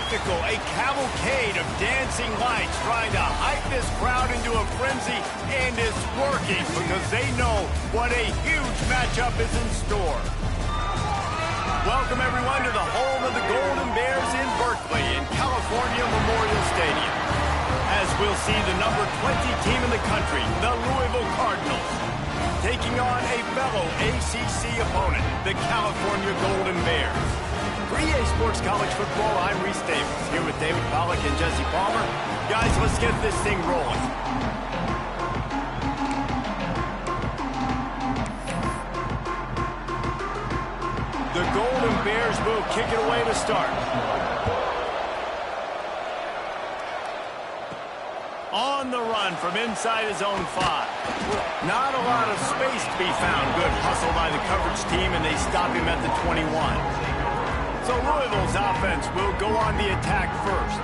spectacle, a cavalcade of dancing lights trying to hype this crowd into a frenzy, and it's working because they know what a huge matchup is in store. Welcome, everyone, to the home of the Golden Bears in Berkeley in California Memorial Stadium. As we'll see the number 20 team in the country, the Louisville Cardinals, taking on a fellow ACC opponent, the California Golden Bears. For EA Sports College Football, I'm Reese Davis, here with David Pollack and Jesse Palmer. Guys, let's get this thing rolling. The Golden Bears will kick it away to start. On the run from inside his own 5. Not a lot of space to be found. Good hustle by the coverage team, and they stop him at the 21. So Louisville's offense will go on the attack first.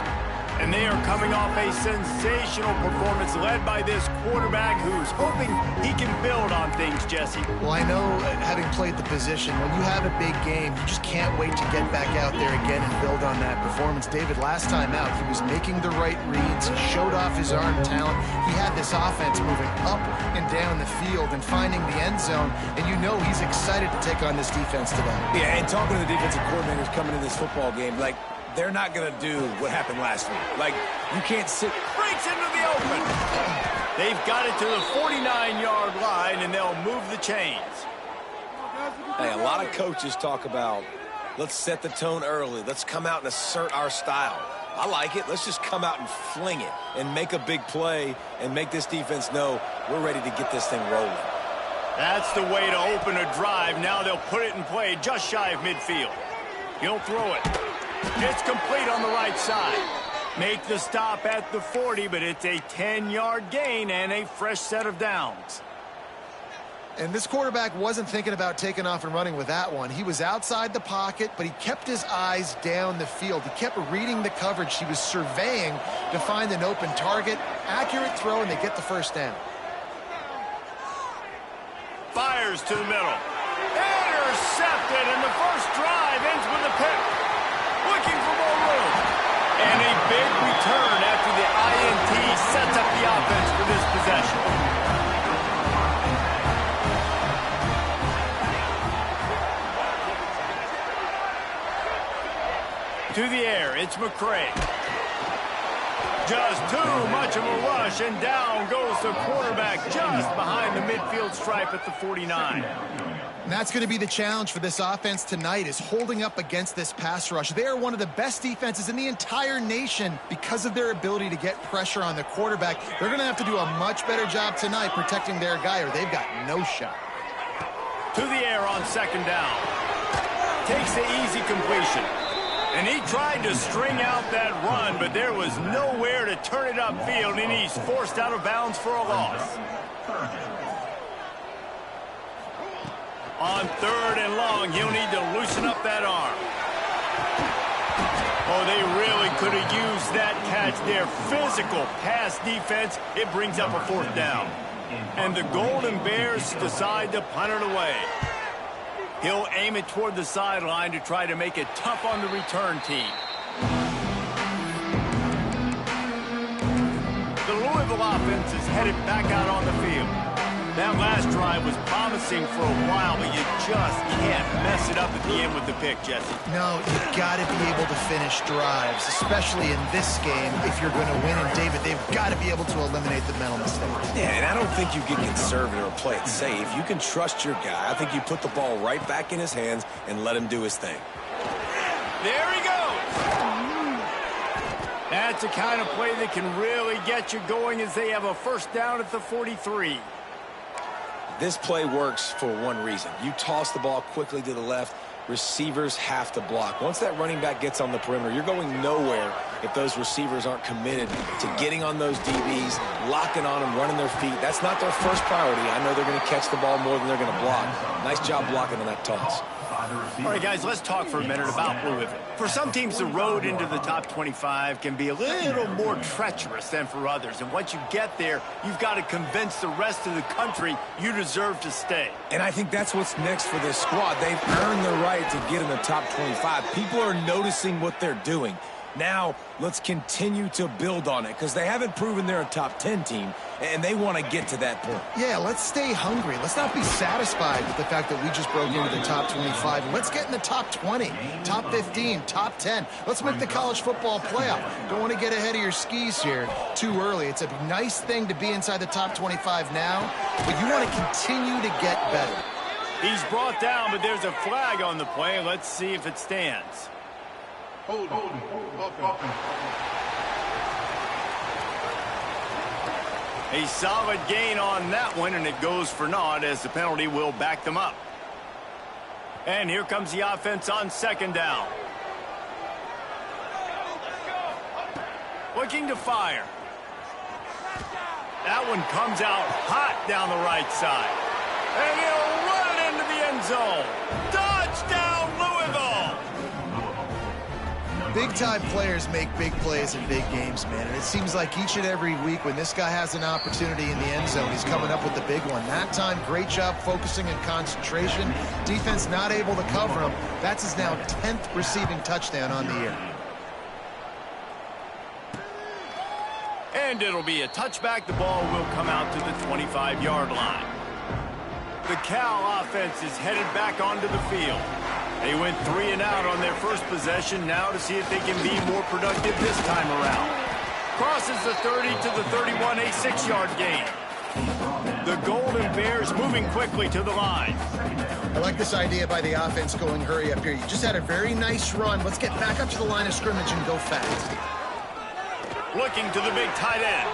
And they are coming off a sensational performance led by this quarterback who's hoping he can build on things, Jesse. Well, I know, having played the position, when you have a big game, you just can't wait to get back out there again and build on that performance. David, last time out, he was making the right reads. He showed off his arm talent. He had this offense moving up and down the field and finding the end zone. And you know he's excited to take on this defense today. Yeah, and talking to the defensive coordinators coming in this football game, like, they're not going to do what happened last week. Like, you can't sit. Breaks into the open. They've got it to the 49-yard line, and they'll move the chains. Hey, a lot of coaches talk about, let's set the tone early. Let's come out and assert our style. I like it. Let's just come out and fling it and make a big play and make this defense know we're ready to get this thing rolling. That's the way to open a drive. Now they'll put it in play just shy of midfield. He'll throw it. It's complete on the right side. Make the stop at the 40, but it's a 10-yard gain and a fresh set of downs. And this quarterback wasn't thinking about taking off and running with that one. He was outside the pocket, but he kept his eyes down the field. He kept reading the coverage. He was surveying to find an open target. Accurate throw, and they get the first down. Fires to the middle. Intercepted, and the first drive ends with a pick. Looking for more room. And a big return after the INT sets up the offense for this possession. To the air, it's McCray. Just too much of a rush, and down goes the quarterback just behind the midfield stripe at the 49. And that's going to be the challenge for this offense tonight, is holding up against this pass rush. They are one of the best defenses in the entire nation because of their ability to get pressure on the quarterback. They're going to have to do a much better job tonight protecting their guy, or they've got no shot. To the air on second down. Takes the easy completion. And he tried to string out that run, but there was nowhere to turn it upfield, and he's forced out of bounds for a loss. On third and long, he'll need to loosen up that arm. Oh, they really could have used that catch there. Physical pass defense. It brings up a fourth down. And the Golden Bears decide to punt it away. He'll aim it toward the sideline to try to make it tough on the return team. The Louisville offense is headed back out on the field. That last drive was promising for a while, but you just can't mess it up at the end with the pick, Jesse. No, you've got to be able to finish drives, especially in this game if you're going to win. And, David, they've got to be able to eliminate the mental mistakes. Yeah, and I don't think you get conservative or play it safe. You can trust your guy. I think you put the ball right back in his hands and let him do his thing. There he goes. That's the kind of play that can really get you going as they have a first down at the 43. This play works for one reason. You toss the ball quickly to the left, receivers have to block. Once that running back gets on the perimeter, you're going nowhere if those receivers aren't committed to getting on those DBs, locking on them, running their feet. That's not their first priority. I know they're going to catch the ball more than they're going to block. Nice job blocking on that toss. All right, guys, let's talk for a minute about Louisville. For some teams, the road into the top 25 can be a little more treacherous than for others. And once you get there, you've got to convince the rest of the country you deserve to stay. And I think that's what's next for this squad. They've earned the right to get in the top 25. People are noticing what they're doing. Now, let's continue to build on it because they haven't proven they're a top 10 team, and they want to get to that point. Yeah, let's stay hungry. Let's not be satisfied with the fact that we just broke into the top 25. Let's get in the top 20, top 15, top 10. Let's make the college football playoff. Don't want to get ahead of your skis here too early. It's a nice thing to be inside the top 25 now, but you want to continue to get better. He's brought down, but there's a flag on the play. Let's see if it stands. Hold. A solid gain on that one, and it goes for naught as the penalty will back them up. And here comes the offense on second down. Looking to fire. That one comes out hot down the right side. And he'll run it into the end zone. Touchdown, Louisville! Big-time players make big plays in big games, man. And it seems like each and every week when this guy has an opportunity in the end zone, he's coming up with the big one. That time, great job focusing and concentration. Defense not able to cover him. That's his now 10th receiving touchdown on the year. And it'll be a touchback. The ball will come out to the 25-yard line. The Cal offense is headed back onto the field. They went 3 and out on their first possession. Now to see if they can be more productive this time around. Crosses the 30 to the 31, a 6-yard gain. The Golden Bears moving quickly to the line. I like this idea by the offense going hurry up here. You just had a very nice run. Let's get back up to the line of scrimmage and go fast. Looking to the big tight end.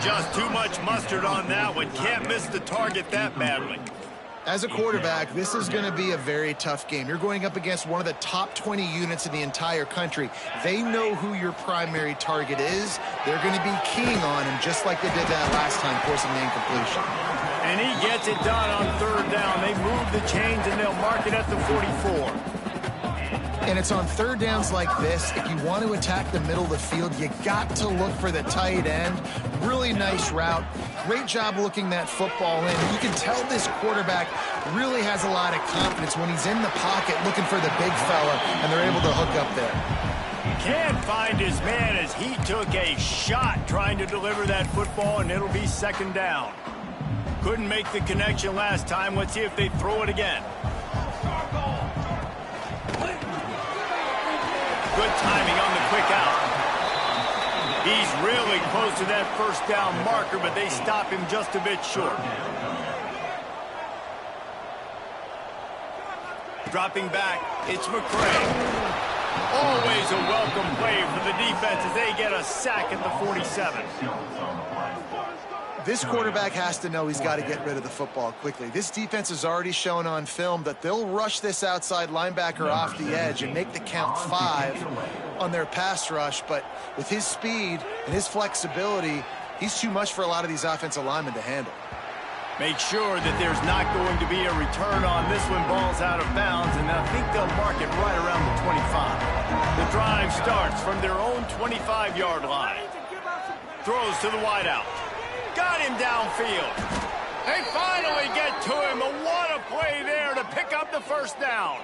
Just too much mustard on that one. Can't miss the target that badly. As a quarterback, this is going to be a very tough game. You're going up against one of the top 20 units in the entire country. They know who your primary target is. They're going to be keying on him just like they did that last time, forcing the incompletion. And he gets it done on third down. They move the chains, and they'll mark it at the 44. And it's on third downs like this. If you want to attack the middle of the field, you got to look for the tight end. Really nice route. Great job looking that football in. You can tell this quarterback really has a lot of confidence when he's in the pocket looking for the big fella, and they're able to hook up there. Can't find his man as he took a shot trying to deliver that football, and it'll be second down. Couldn't make the connection last time. Let's see if they throw it again. Good timing on the quick out. He's really close to that first down marker, but they stop him just a bit short. Dropping back, it's McCray. Always a welcome play for the defense as they get a sack at the 47. This quarterback has to know he's got to get rid of the football quickly. This defense has already shown on film that they'll rush this outside linebacker off the edge and make the count 5 on their pass rush. But with his speed and his flexibility, he's too much for a lot of these offensive linemen to handle. Make sure that there's not going to be a return on this one. Ball's out of bounds, and I think they'll mark it right around the 25. The drive starts from their own 25-yard line. Throws to the wideout. Got him downfield. They finally get to him. But what a play there to pick up the first down.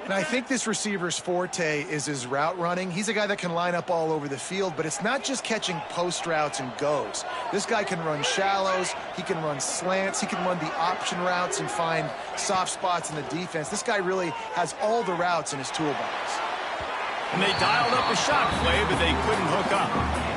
And I think this receiver's forte is his route running. He's a guy that can line up all over the field, but it's not just catching post routes and goes. This guy can run shallows, he can run slants, he can run the option routes and find soft spots in the defense. This guy really has all the routes in his toolbox. And they dialed up a shot play, but they couldn't hook up.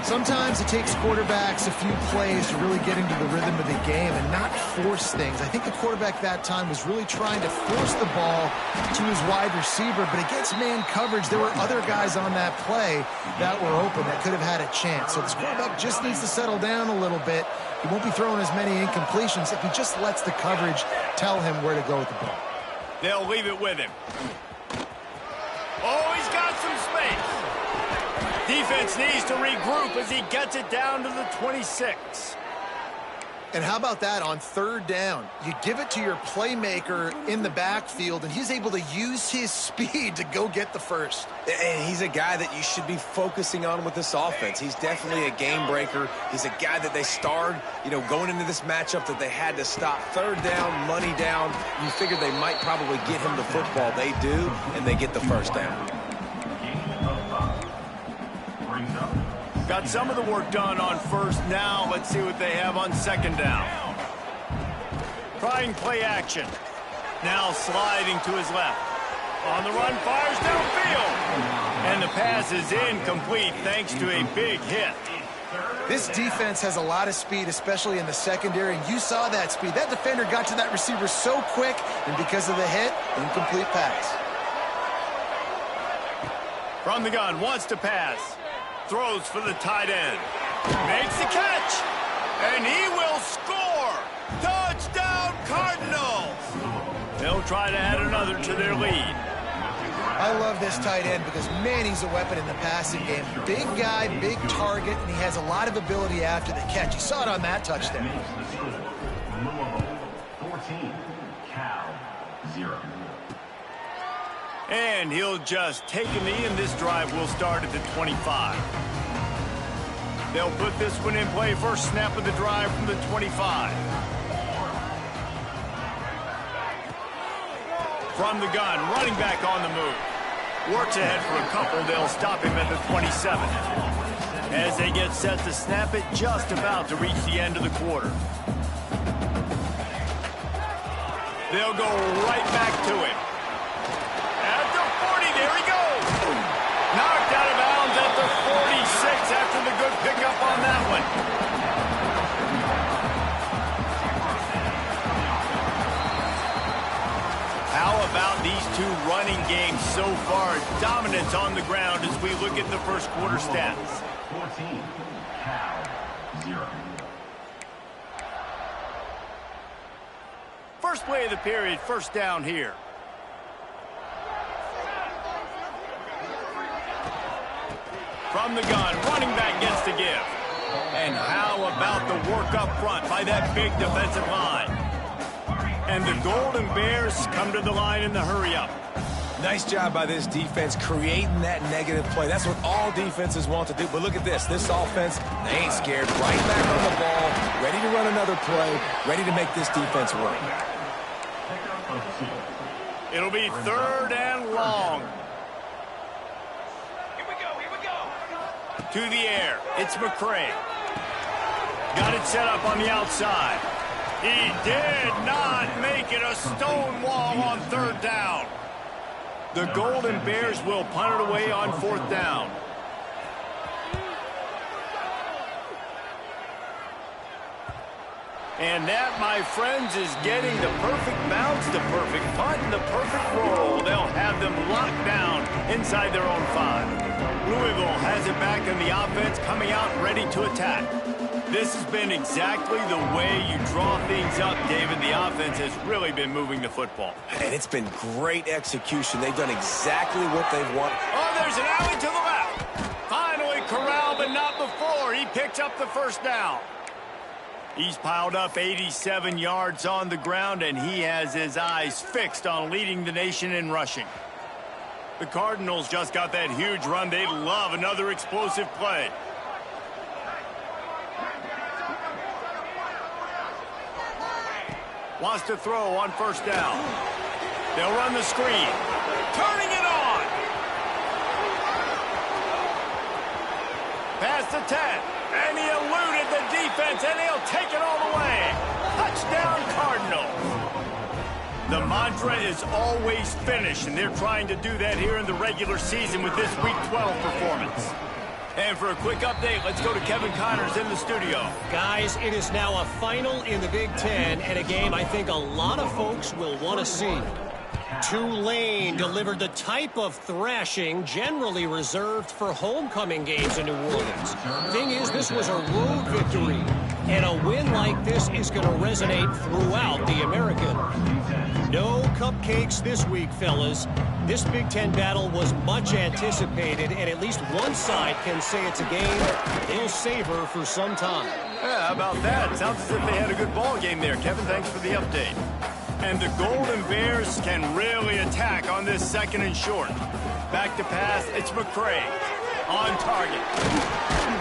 Sometimes it takes quarterbacks a few plays to really get into the rhythm of the game and not force things. I think the quarterback that time was really trying to force the ball to his wide receiver, but against man coverage, there were other guys on that play that were open that could have had a chance. So this quarterback just needs to settle down a little bit. He won't be throwing as many incompletions if he just lets the coverage tell him where to go with the ball. They'll leave it with him. Oh, he's got some space. Defense needs to regroup as he gets it down to the 26. And how about that on third down? You give it to your playmaker in the backfield, and he's able to use his speed to go get the first. And he's a guy that you should be focusing on with this offense. He's definitely a game breaker. He's a guy that they starred, going into this matchup that they had to stop. Third down, money down. You figured they might probably get him the football. They do, and they get the first down. Got some of the work done on first. Now let's see what they have on second down. Trying play action. Now sliding to his left. On the run, fires downfield. And the pass is incomplete thanks to a big hit. This defense has a lot of speed, especially in the secondary, and you saw that speed. That defender got to that receiver so quick, and because of the hit, incomplete pass. From the gun, wants to pass. Throws for the tight end. Makes the catch. And he will score. Touchdown, Cardinals. They'll try to add another to their lead. I love this tight end because, man, he's a weapon in the passing game. Big guy, big target, and he has a lot of ability after the catch. You saw it on that touchdown. 14, Cal 0. And he'll just take a knee, and this drive will start at the 25. They'll put this one in play. First snap of the drive from the 25. From the gun, running back on the move. Works ahead for a couple. They'll stop him at the 27. As they get set to snap it, just about to reach the end of the quarter. They'll go right back to him. At the 40, there he goes. Knocked out of bounds at the 46 after the good pickup on that one. How about these two running games so far? Dominance on the ground as we look at the first quarter stats. 14, Cal 0. First play of the period, first down here. From the gun, running back gets the give. And how about the work up front by that big defensive line? And the Golden Bears come to the line in the hurry-up. Nice job by this defense creating that negative play. That's what all defenses want to do. But look at this. This offense, they ain't scared. Right back on the ball, ready to run another play, ready to make this defense work. It'll be third and long. Here we go. To the air. It's McCray. Got it set up on the outside. He did not make it a stone wall on third down. The Golden Bears will punt it away on fourth down. And that, my friends, is getting the perfect bounce, the perfect punt, and the perfect roll. They'll have them locked down inside their own 5. Louisville has it back in the offense, coming out ready to attack. This has been exactly the way you draw things up, David. The offense has really been moving the football. And it's been great execution. They've done exactly what they've wanted. Oh, there's an alley to the left. Finally corralled, but not before. He picks up the first down. He's piled up 87 yards on the ground, and he has his eyes fixed on leading the nation in rushing. The Cardinals just got that huge run. They love another explosive play. Wants to throw on first down. They'll run the screen. Turning it on. Past the 10. And he eluded the defense, and he'll take it all the way. Touchdown, Cardinals. The mantra is always finish, and they're trying to do that here in the regular season with this Week 12 performance. And for a quick update, let's go to Kevin Connors in the studio. Guys, it is now a final in the Big Ten, and a game I think a lot of folks will want to see. Tulane delivered the type of thrashing generally reserved for homecoming games in New Orleans. Thing is, this was a road victory, and a win like this is going to resonate throughout the American. No cupcakes this week, fellas. This Big Ten battle was much anticipated, and at least one side can say it's a game they'll savor for some time. Yeah, how about that? Sounds as if they had a good ball game there. Kevin, thanks for the update. And the Golden Bears can really attack on this second and short. Back to pass, it's McCray. On target.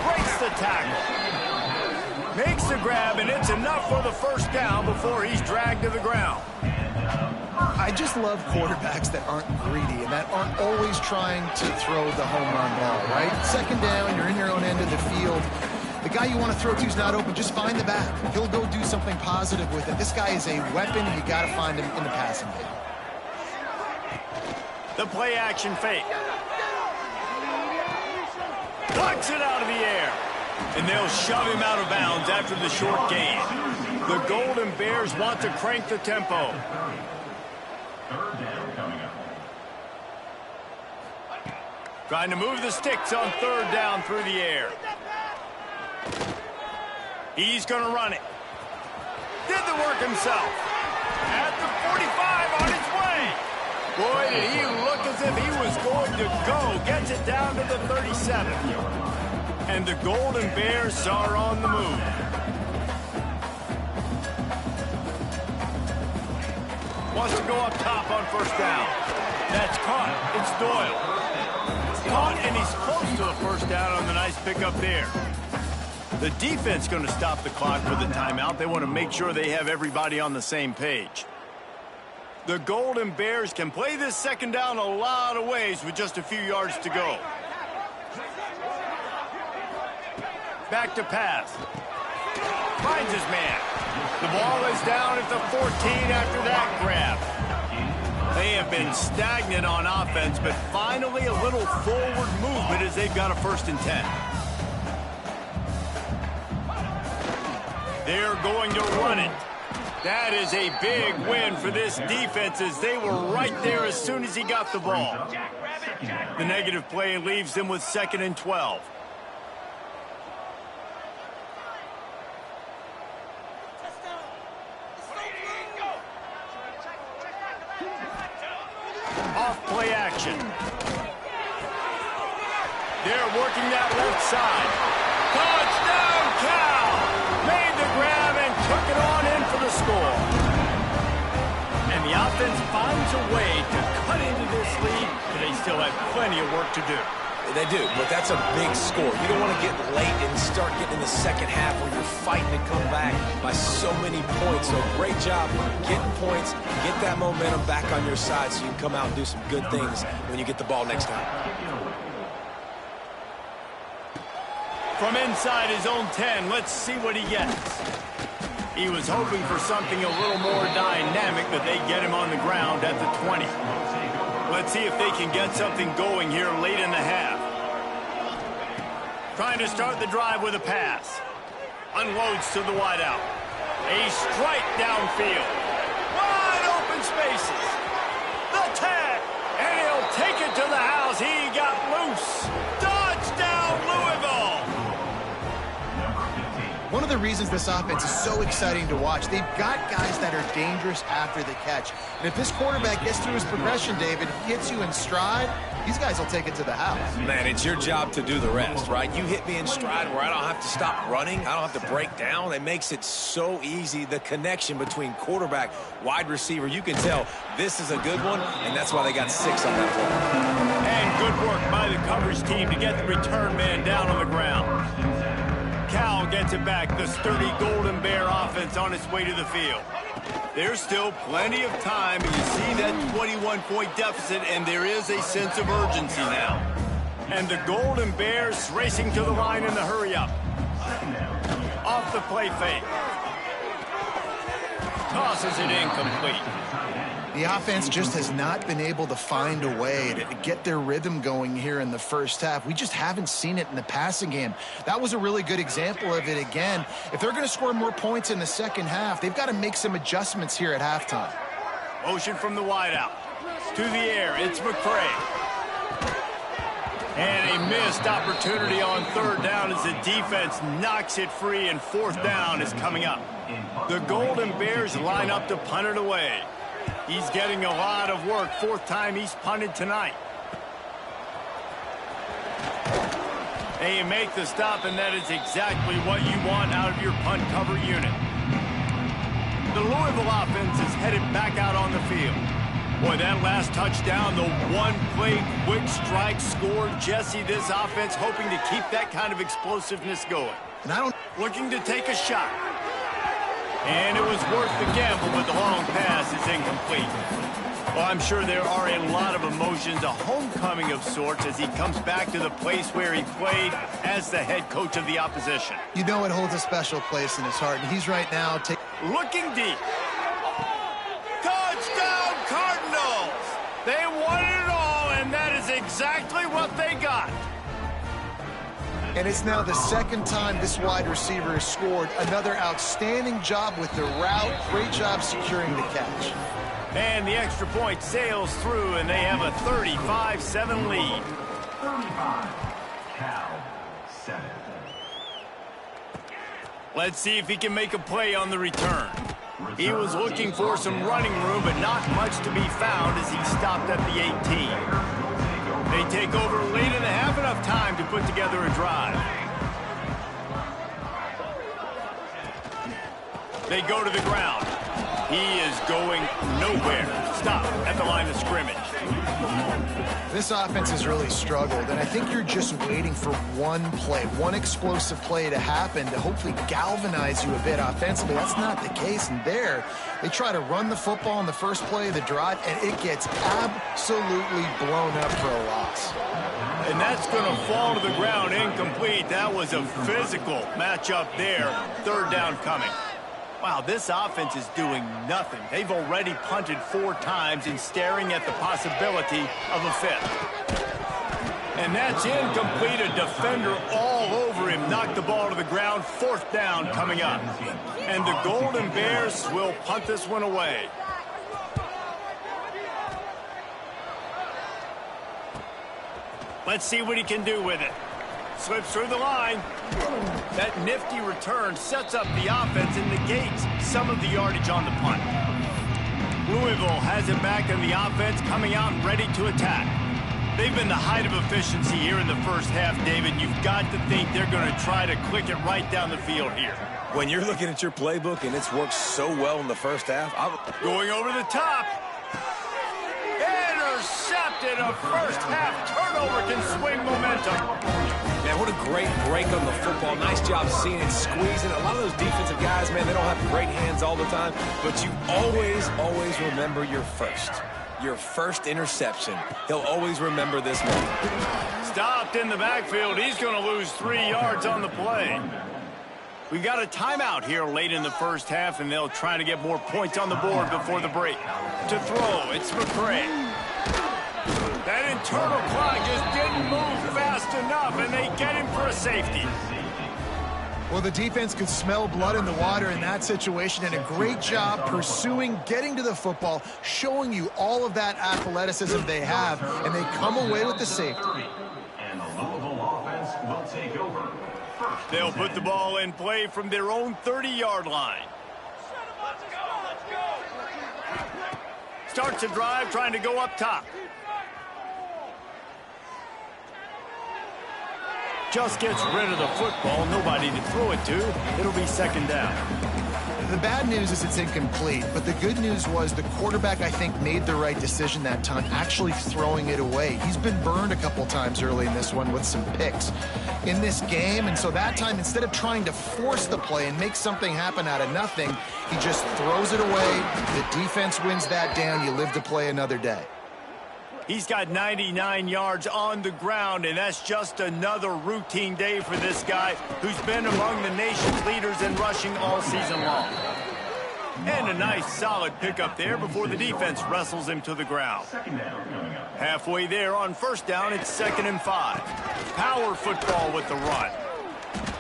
Breaks the tackle. Makes the grab, and it's enough for the first down before he's dragged to the ground. I just love quarterbacks that aren't greedy and that aren't always trying to throw the home run ball, right? Second down, you're in your own end of the field. The guy you want to throw to is not open. Just find the back. He'll go do something positive with it. This guy is a weapon, and you got to find him in the passing game. The play action fake. Knocks it out of the air. And they'll shove him out of bounds after the short gain. The Golden Bears want to crank the tempo. Third down coming up. Trying to move the sticks on third down through the air. He's going to run it. Did the work himself. At the 45 on his way. Boy, did he look as if he was going to go. Gets it down to the 37. And the Golden Bears are on the move. Wants to go up top on first down. That's caught. It's Doyle. Caught, and he's close to a first down on the nice pickup there. The defense going to stop the clock with a timeout. They want to make sure they have everybody on the same page. The Golden Bears can play this second down a lot of ways with just a few yards to go. Back to pass. Finds his man. The ball is down at the 14 after that grab. They have been stagnant on offense, but finally a little forward movement as they've got a 1st and 10. They're going to run it. That is a big win for this defense as they were right there as soon as he got the ball. The negative play leaves them with 2nd and 12. Off play action. They're working that left side. Touchdown, Cal! Made the grab and took it on in for the score. And the offense finds a way to cut into this lead, but they still have plenty of work to do. They do, but that's a big score. You don't want to get late and start getting in the second half where you're fighting to come back by so many points. So great job getting points, get that momentum back on your side so you can come out and do some good things when you get the ball next time. From inside his own 10, let's see what he gets. He was hoping for something a little more dynamic, but they get him on the ground at the 20. Let's see if they can get something going here late in the half. Trying to start the drive with a pass. Unloads to the wideout. A strike downfield. Wide open spaces. The tag. And he'll take it to the house. He got loose. Touchdown, Louisville. One of the reasons this offense is so exciting to watch, they've got guys that are dangerous after the catch. And if this quarterback gets through his progression, David, hits you in stride, these guys will take it to the house. Man, it's your job to do the rest, right? You hit me in stride where I don't have to stop running. I don't have to break down. It makes it so easy, the connection between quarterback, wide receiver. You can tell this is a good one, and that's why they got 6 on that play. And good work by the coverage team to get the return man down on the ground. Cal gets it back. The sturdy Golden Bear offense on its way to the field. There's still plenty of time, and you see that 21-point deficit, and there is a sense of urgency now. And the Golden Bears racing to the line in the hurry-up. Off the play fake. Tosses it incomplete. The offense just has not been able to find a way to get their rhythm going here in the first half. We just haven't seen it in the passing game. That was a really good example of it again. If they're going to score more points in the second half, they've got to make some adjustments here at halftime. Motion from the wideout. To the air, it's McCray. And a missed opportunity on third down as the defense knocks it free, and fourth down is coming up. The Golden Bears line up to punt it away. He's getting a lot of work. 4th time he's punted tonight. They make the stop, and that is exactly what you want out of your punt cover unit. The Louisville offense is headed back out on the field. Boy, that last touchdown, the one-play quick strike score. Jesse, this offense hoping to keep that kind of explosiveness going. Looking to take a shot. And it was worth the gamble, but the long pass is incomplete. Well, I'm sure there are a lot of emotions, a homecoming of sorts, as he comes back to the place where he played as the head coach of the opposition. You know it holds a special place in his heart, and he's right now looking deep. Touchdown, Cardinals! They won it all, and that is exactly what they got. And it's now the second time this wide receiver has scored. Another outstanding job with the route. Great job securing the catch. And the extra point sails through, and they have a 35-7 lead. 35, Cal 7. Let's see if he can make a play on the return. He was looking for some running room, but not much to be found as he stopped at the 18. They take over late in the half, enough time to put together a drive. They go to the ground. He is going nowhere. Stop at the line of scrimmage. This offense has really struggled, and I think you're just waiting for one play, one explosive play to happen to hopefully galvanize you a bit offensively. That's not the case, and there they try to run the football on the first play of the drive, and it gets absolutely blown up for a loss. And that's going to fall to the ground incomplete. That was a physical matchup there. Third down coming. Wow, this offense is doing nothing. They've already punted 4 times and staring at the possibility of a 5th. And that's incomplete. A defender all over him. Knocked the ball to the ground. 4th down coming up. And the Golden Bears will punt this one away. Let's see what he can do with it. Slips through the line. That nifty return sets up the offense and negates some of the yardage on the punt. Louisville has it back in the offense, coming out ready to attack. They've been the height of efficiency here in the first half, David. You've got to think they're going to try to click it right down the field here. When you're looking at your playbook and it's worked so well in the first half, going over the top. Intercepted. A first half turnover can swing momentum. Man, what a great break on the football. Nice job seeing it, squeezing. A lot of those defensive guys, man, they don't have great hands all the time, but you always remember your first interception. He'll always remember this moment. Stopped in the backfield. He's going to lose 3 yards on the play. We've got a timeout here late in the first half, and they'll try to get more points on the board before the break. To throw, it's McCray. That internal clock just didn't move fast enough, and they get him for a safety. Well, the defense could smell blood in the water in that situation, and a great job pursuing, getting to the football, showing you all of that athleticism they have, and they come away with the safety. And the Louisville offense will take over. They'll put the ball in play from their own 30-yard line. Starts a drive trying to go up top. Just gets rid of the football. Nobody to throw it to. It'll be second down. The bad news is it's incomplete, but the good news was the quarterback, I think, made the right decision that time, actually throwing it away. He's been burned a couple times early in this one with some picks in this game, and so that time, instead of trying to force the play and make something happen out of nothing, he just throws it away. The defense wins that down. You live to play another day. He's got 99 yards on the ground, and that's just another routine day for this guy who's been among the nation's leaders in rushing all season long. And a nice solid pickup there before the defense wrestles him to the ground. Halfway there on first down, it's 2nd and 5. Power football with the run.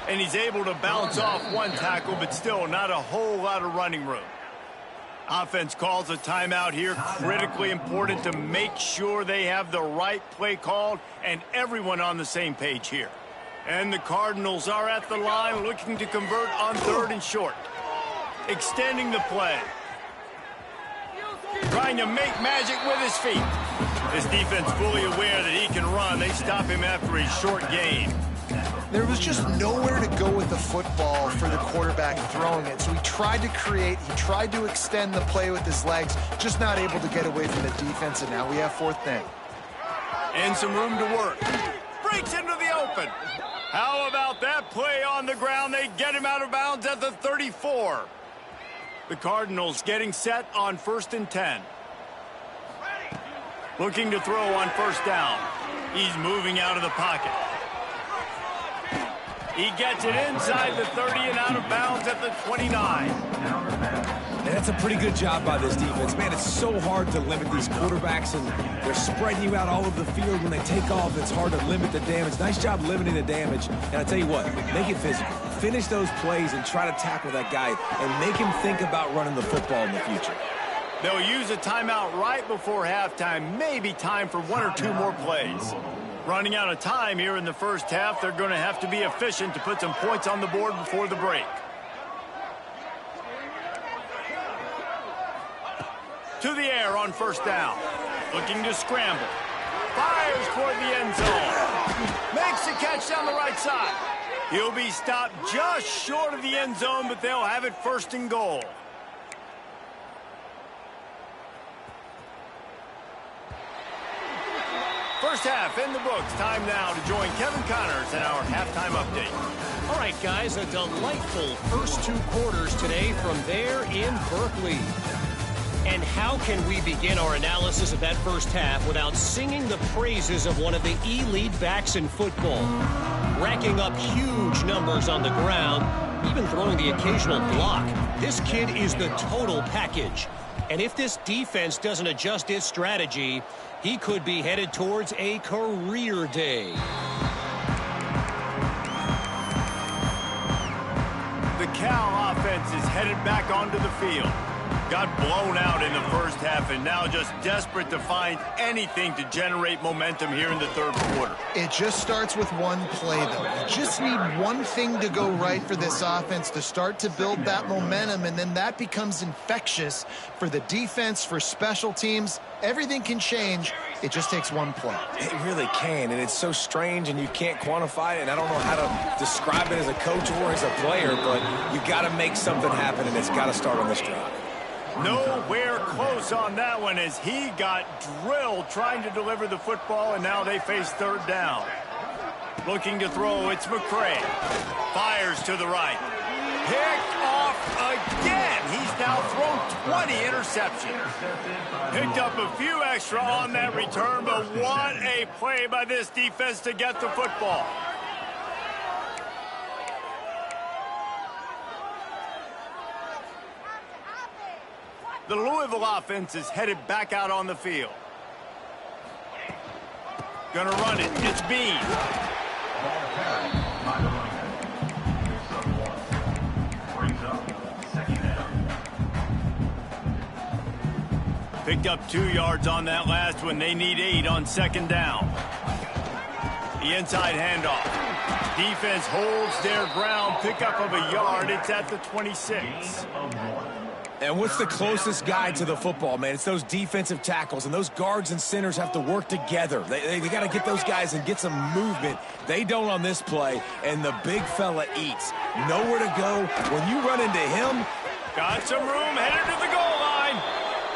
And he's able to bounce off one tackle, but still not a whole lot of running room. Offense calls a timeout here. Critically important to make sure they have the right play called and everyone on the same page here. And the Cardinals are at the line looking to convert on 3rd and short. Extending the play. Trying to make magic with his feet. This defense fully aware that he can run. They stop him after a short gain. There was just nowhere to go with the football for the quarterback throwing it. So he tried to create, he tried to extend the play with his legs, just not able to get away from the defense, and now we have 4th down. And some room to work. Breaks into the open. How about that play on the ground? They get him out of bounds at the 34. The Cardinals getting set on 1st and 10. Looking to throw on first down. He's moving out of the pocket. He gets it inside the 30 and out of bounds at the 29. And that's a pretty good job by this defense. Man, it's so hard to limit these quarterbacks, and they're spreading you out all over the field. When they take off, it's hard to limit the damage. Nice job limiting the damage. And I tell you what, make it physical. Finish those plays and try to tackle that guy and make him think about running the football in the future. They'll use a timeout right before halftime. Maybe time for one or two more plays. Running out of time here in the first half. They're going to have to be efficient to put some points on the board before the break. To the air on first down. Looking to scramble. Fires toward the end zone. Makes the catch down the right side. He'll be stopped just short of the end zone, but they'll have it first and goal. First half in the books. Time now to join Kevin Connors in our halftime update. All right, guys, a delightful first two quarters today from there in Berkeley. And how can we begin our analysis of that first half without singing the praises of one of the elite backs in football? Racking up huge numbers on the ground, even throwing the occasional block. This kid is the total package. And if this defense doesn't adjust its strategy, he could be headed towards a career day. The Cal offense is headed back onto the field. Got blown out in the first half and now just desperate to find anything to generate momentum here in the third quarter. It just starts with one play, though. You just need one thing to go right for this offense to start to build that momentum, and then that becomes infectious for the defense, for special teams. Everything can change. It just takes one play. It really can, and it's so strange, and you can't quantify it, and I don't know how to describe it as a coach or as a player, but you got to make something happen, and it's got to start on this drive. Nowhere close on that one as he got drilled trying to deliver the football, and now they face third down. Looking to throw, it's McCray. Fires to the right. Picked off again. He's now thrown 20 interceptions. Picked up a few extra on that return, but what a play by this defense to get the football. The Louisville offense is headed back out on the field. Gonna run it. It's Bean. Picked up 2 yards on that last one. They need 8 on second down. The inside handoff. Defense holds their ground. Pickup of a yard. It's at the 26. And what's the closest guy to the football, man? It's those defensive tackles, and those guards and centers have to work together. They got to get those guys and get some movement. They don't on this play, and the big fella eats. Nowhere to go. When you run into him, got some room, headed to the goal line,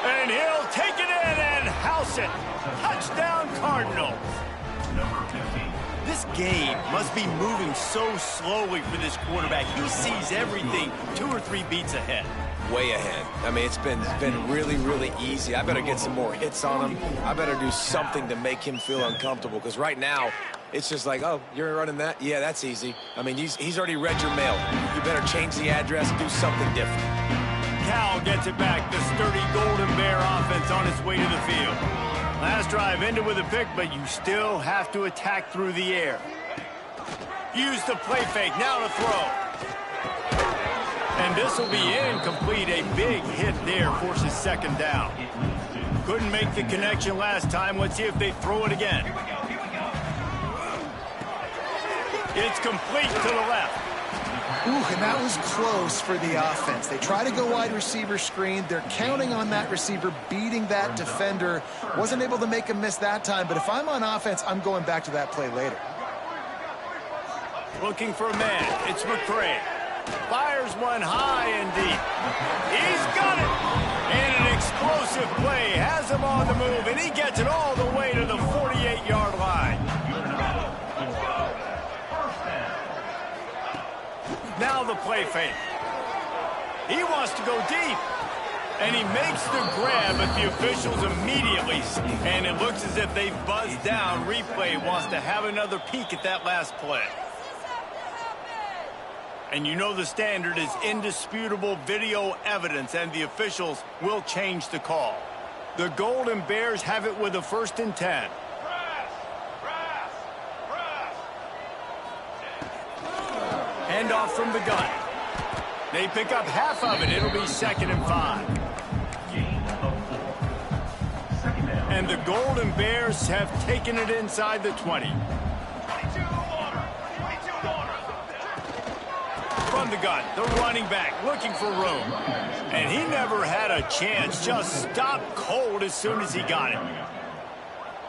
and he'll take it in and house it. Touchdown, Cardinals. This game must be moving so slowly for this quarterback. He sees everything 2 or 3 beats ahead. way ahead. I mean, it's been really, really easy. I better get some more hits on him. I better do something to make him feel uncomfortable, because right now, it's just like, oh, you're running that? Yeah, that's easy. I mean, he's already read your mail. You better change the address and do something different. Cal gets it back. The sturdy Golden Bear offense on its way to the field. Last drive ended with a pick, but you still have to attack through the air. Use the play fake. Now to throw. And this will be incomplete. A big hit there forces second down. Couldn't make the connection last time. Let's see if they throw it again. It's complete to the left. Ooh, and that was close for the offense. They try to go wide receiver screen. They're counting on that receiver beating that defender. Wasn't able to make a miss that time, but if I'm on offense, I'm going back to that play later. Looking for a man. It's McCray. Fires one high and deep. He's got it! And an explosive play has him on the move, and he gets it all the way to the 48-yard line. Now the play fake. He wants to go deep. And he makes the grab, but the officials immediately, and it looks as if they've buzzed down. Replay wants to have another peek at that last play. And you know the standard is indisputable video evidence, and the officials will change the call. The Golden Bears have it with a 1st and 10. Hand off from the gun. They pick up half of it. It'll be 2nd and 5. And the Golden Bears have taken it inside the 20. From the gun, the running back looking for room. And he never had a chance. Just stopped cold as soon as he got it.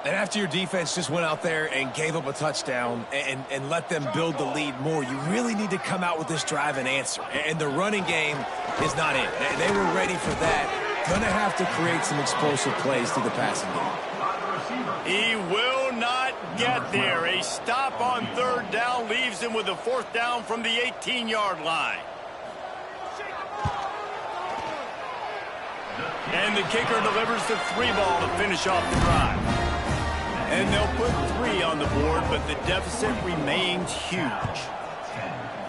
And after your defense just went out there and gave up a touchdown and let them build the lead more, you really need to come out with this drive and answer. And the running game is not in. They were ready for that. Going to have to create some explosive plays through the passing game. He will not get there. A stop on 3rd down leaves him with a 4th down from the 18-yard line. And the kicker delivers the 3 ball to finish off the drive. And they'll put 3 on the board, but the deficit remains huge.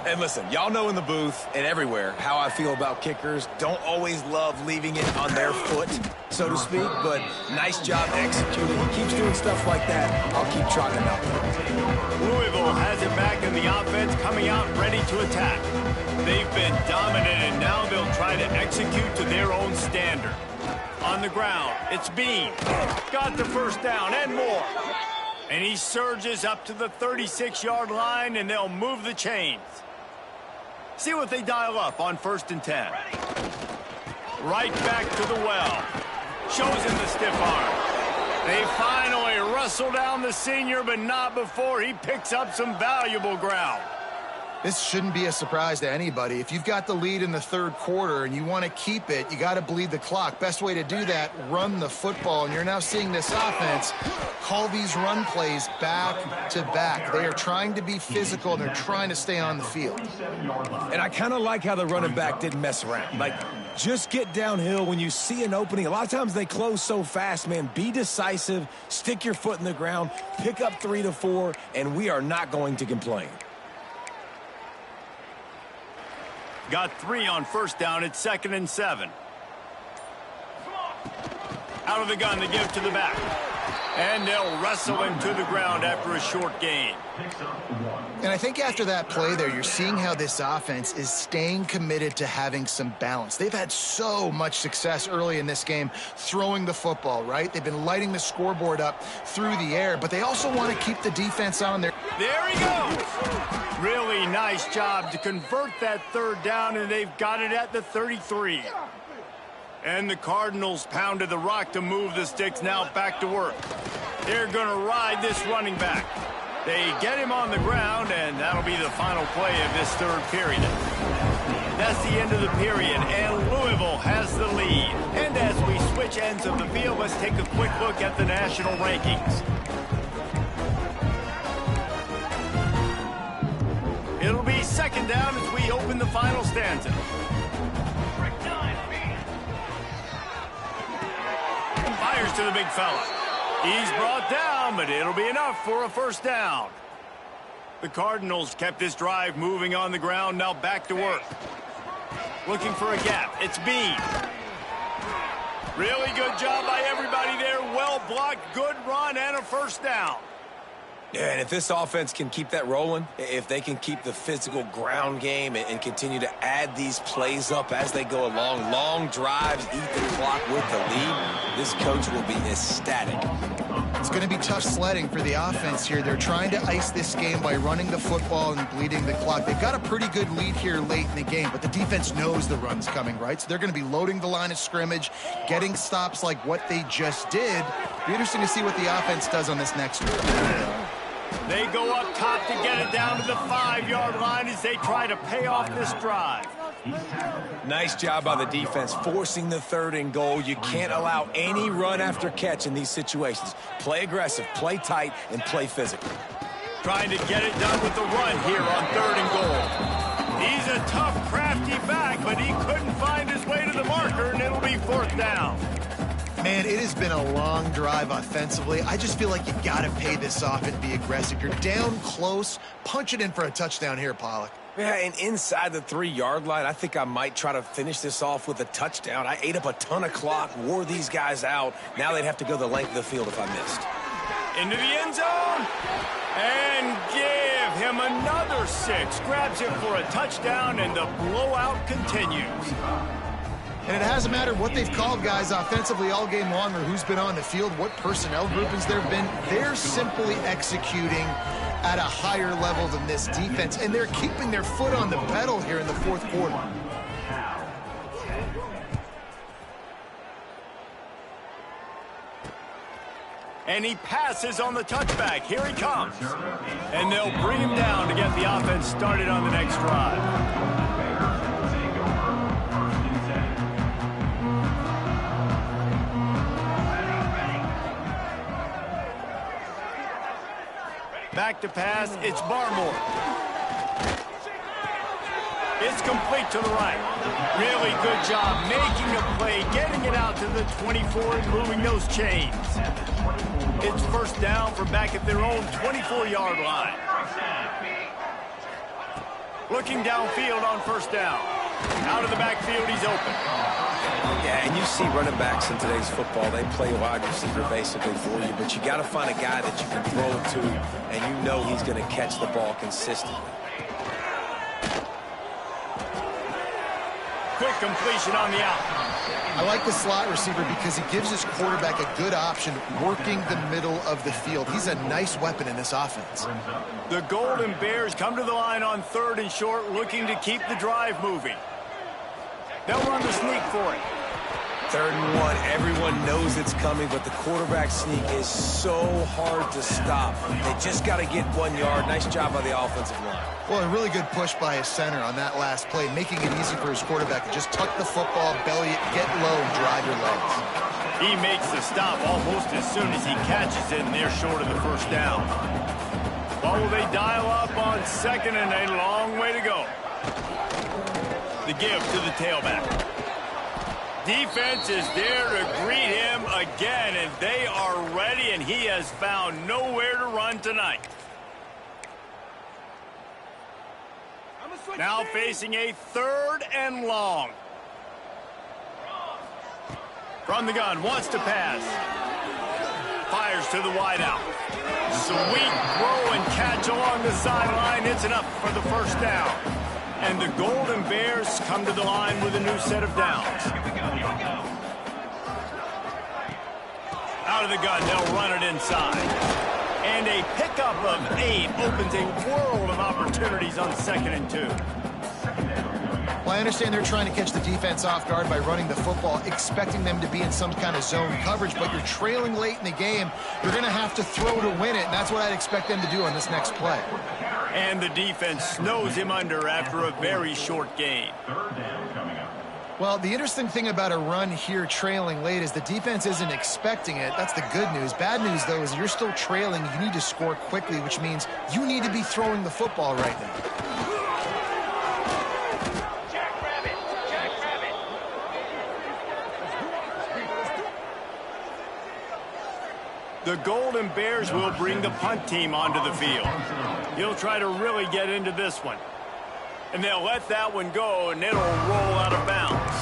And listen, y'all know in the booth and everywhere how I feel about kickers. Don't always love leaving it on their foot, so to speak, but nice job executing. He keeps doing stuff like that. I'll keep trotting out there. Louisville has it back in the offense, coming out ready to attack. They've been dominant, and now they'll try to execute to their own standard. On the ground, it's Bean. Got the 1st down and more. And he surges up to the 36-yard line, and they'll move the chains. See what they dial up on 1st and 10. Right back to the well. Shows him the stiff arm. They finally wrestle down the senior, but not before he picks up some valuable ground. This shouldn't be a surprise to anybody. If you've got the lead in the 3rd quarter and you want to keep it, you got to bleed the clock. Best way to do that, run the football. And you're now seeing this offense call these run plays back to back. They are trying to be physical, and they're trying to stay on the field. And I kind of like how the running back didn't mess around. Like, just get downhill when you see an opening. A lot of times they close so fast, man. Be decisive, stick your foot in the ground, pick up 3 to 4, and we are not going to complain. Got 3 on 1st down. It's 2nd and 7. Out of the gun to give to the back. And they'll wrestle him to the ground after a short gain. And I think after that play there, you're seeing how this offense is staying committed to having some balance. They've had so much success early in this game throwing the football, right? They've been lighting the scoreboard up through the air, but they also want to keep the defense on there. There he goes. Really nice job to convert that 3rd down, and they've got it at the 33. And the Cardinals pounded the rock to move the sticks. Now back to work. They're going to ride this running back. They get him on the ground, and that'll be the final play of this 3rd period. That's the end of the period, and Louisville has the lead. And as we switch ends of the field, let's take a quick look at the national rankings. It'll be 2nd down as we open the final stanza. Fires to the big fella. He's brought down, but it'll be enough for a 1st down. The Cardinals kept this drive moving on the ground. Now back to work. Looking for a gap. It's Bean. Really good job by everybody there. Well blocked, good run, and a 1st down. Yeah, and if this offense can keep that rolling, if they can keep the physical ground game and continue to add these plays up as they go along, long drives, eat the clock with the lead, this coach will be ecstatic. It's going to be tough sledding for the offense here. They're trying to ice this game by running the football and bleeding the clock. They've got a pretty good lead here late in the game, but the defense knows the run's coming, right? So they're going to be loading the line of scrimmage, getting stops like what they just did. It'll be interesting to see what the offense does on this next one. They go up top to get it down to the 5-yard line as they try to pay off this drive. Nice job by the defense forcing the 3rd and goal. You can't allow any run after catch in these situations. Play aggressive, play tight, and play physical. Trying to get it done with the run here on 3rd and goal. He's a tough, crafty back, but he couldn't find his way to the marker, and it'll be 4th down. Man, it has been a long drive offensively. I just feel like you got to pay this off and be aggressive. You're down close. Punch it in for a touchdown here, Pollock. Yeah, and inside the 3-yard line, I think I might try to finish this off with a touchdown. I ate up a ton of clock, wore these guys out. Now they'd have to go the length of the field if I missed. Into the end zone. And give him another 6. Grabs him for a touchdown, and the blowout continues. And it hasn't mattered what they've called guys offensively all game long or who's been on the field, what personnel groupings there have been. They're simply executing at a higher level than this defense, and they're keeping their foot on the pedal here in the 4th quarter. And he passes on the touchback. Here he comes. And they'll bring him down to get the offense started on the next drive. Back to pass, it's Barmore. It's complete to the right. Really good job making a play, getting it out to the 24 and moving those chains. It's 1st down from back at their own 24-yard line. Looking downfield on 1st down. Out of the backfield, he's open. Yeah, and you see running backs in today's football, they play wide receiver basically for you, but you got to find a guy that you can throw it to, and you know he's going to catch the ball consistently. Quick completion on the out. I like the slot receiver because he gives his quarterback a good option working the middle of the field. He's a nice weapon in this offense. The Golden Bears come to the line on 3rd and short, looking to keep the drive moving. They'll run the sneak for it. 3rd and 1, everyone knows it's coming, but the quarterback sneak is so hard to stop. They just got to get 1 yard. Nice job by the offensive line. Well, a really good push by his center on that last play, making it easy for his quarterback to just tuck the football, belly it, get low, and drive your legs. He makes the stop almost as soon as he catches it, and they're short of the 1st down. Well, will they dial up on 2nd and a long way to go? The give to the tailback. Defense is there to greet him again, and they are ready, and he has found nowhere to run tonight. Now facing a 3rd and long. From the gun, wants to pass. Fires to the wideout. Sweet throw and catch along the sideline. It's enough for the 1st down. And the Golden Bears come to the line with a new set of downs. Out of the gun, they'll run it inside. And a pickup of 8 opens a world of opportunities on 2nd and 2. Well, I understand they're trying to catch the defense off guard by running the football, expecting them to be in some kind of zone coverage, but you're trailing late in the game. You're going to have to throw to win it, and that's what I'd expect them to do on this next play. And the defense snows him under after a very short gain. Well, the interesting thing about a run here trailing late is the defense isn't expecting it. That's the good news. Bad news, though, is you're still trailing. You need to score quickly, which means you need to be throwing the football right now. The Golden Bears will bring the punt team onto the field. He'll try to really get into this one. And they'll let that one go, and it'll roll out of bounds.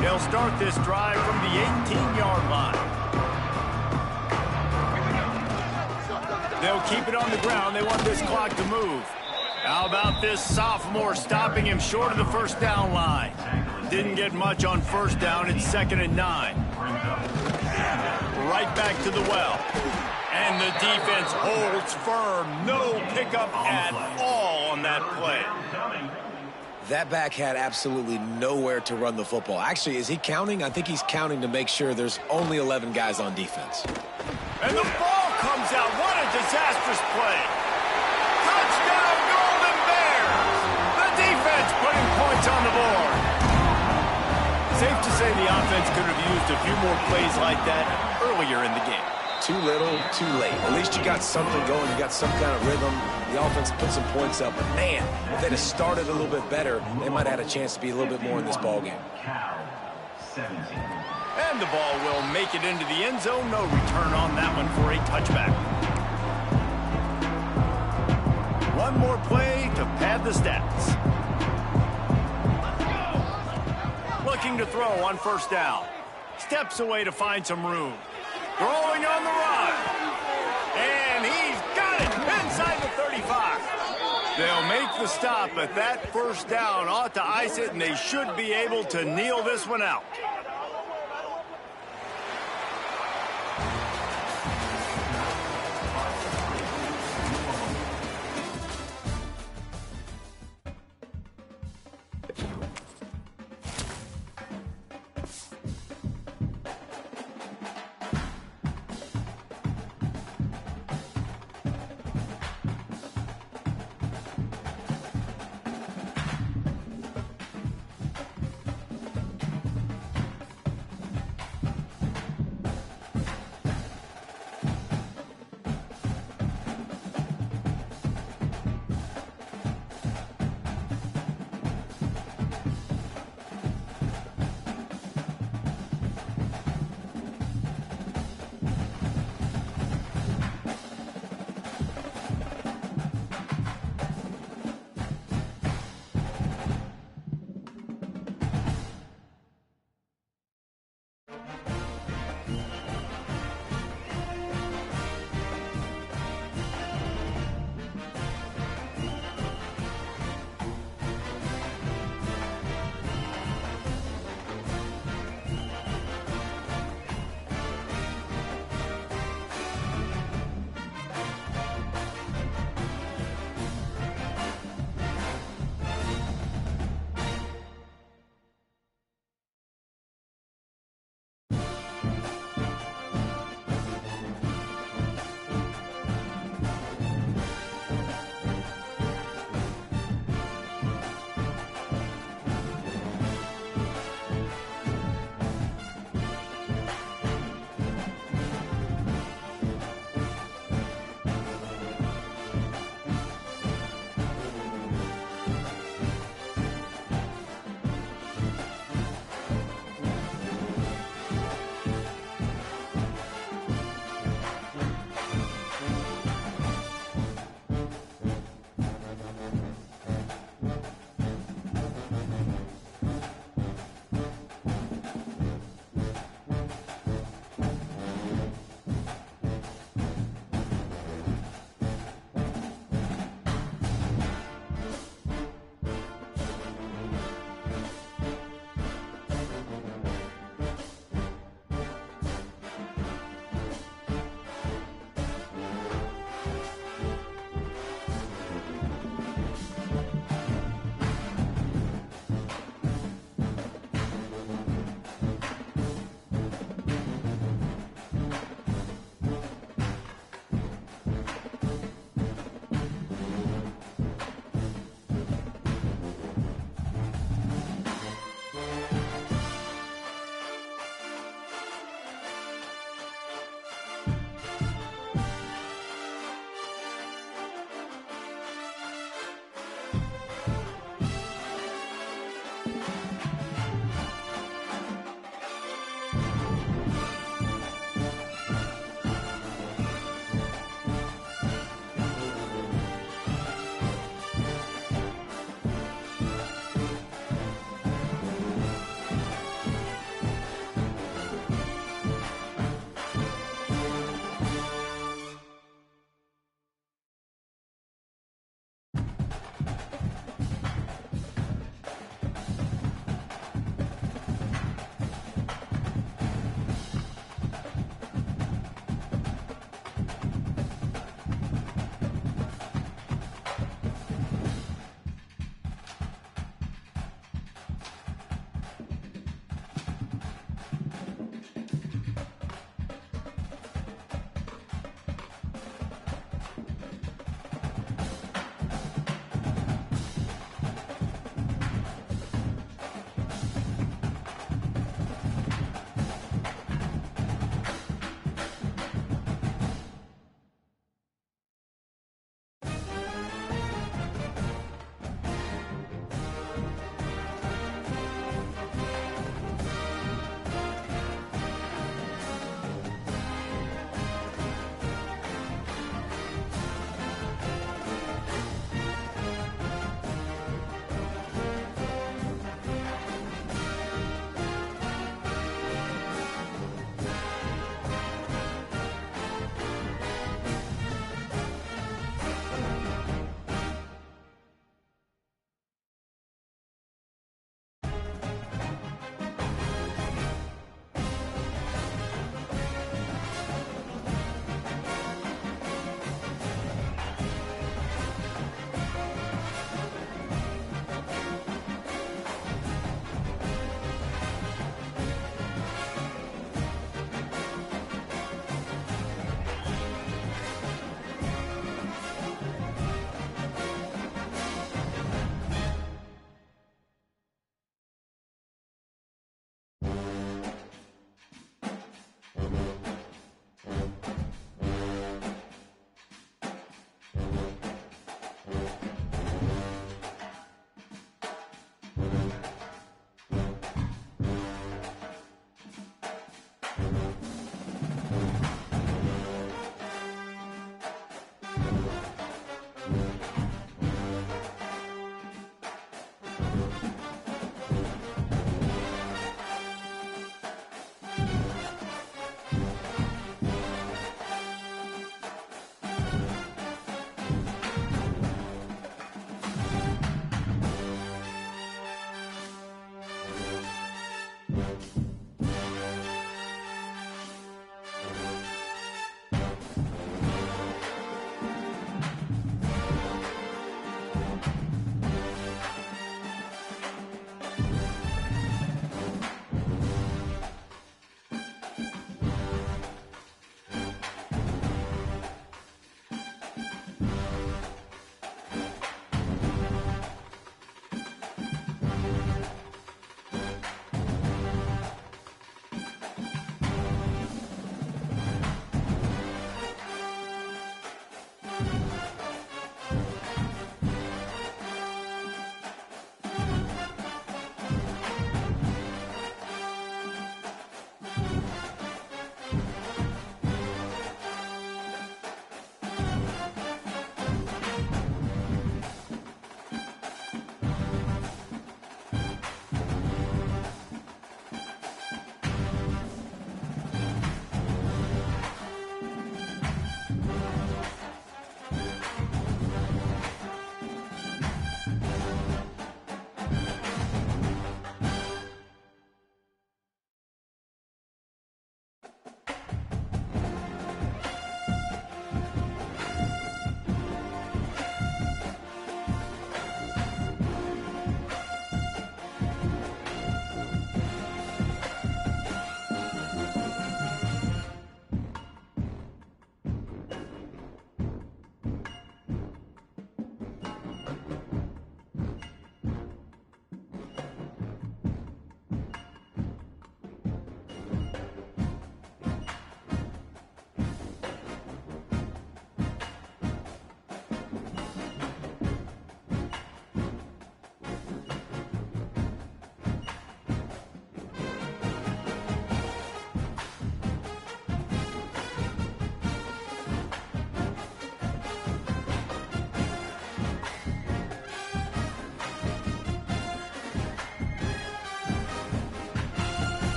They'll start this drive from the 18-yard line. They'll keep it on the ground. They want this clock to move. How about this sophomore stopping him short of the 1st down line? Didn't get much on 1st down. It's 2nd and 9. Right back to the well. And the defense holds firm. No pickup at all on that play. That back had absolutely nowhere to run the football. Actually, is he counting? I think he's counting to make sure there's only 11 guys on defense. And the ball comes out. What a disastrous play. Touchdown, Golden Bears. The defense putting points on the board. Safe to say the offense could have used a few more plays like that earlier in the game. Too little, too late. At least you got something going. You got some kind of rhythm. The offense put some points up. But, man, if they'd have started a little bit better, they might have had a chance to be a little bit more in this ballgame. And the ball will make it into the end zone. No return on that one for a touchback. One more play to pad the stats. Looking to throw on first down. Steps away to find some room. Throwing on the run. And he's got it inside the 35. They'll make the stop, but that first down ought to ice it, and they should be able to kneel this one out.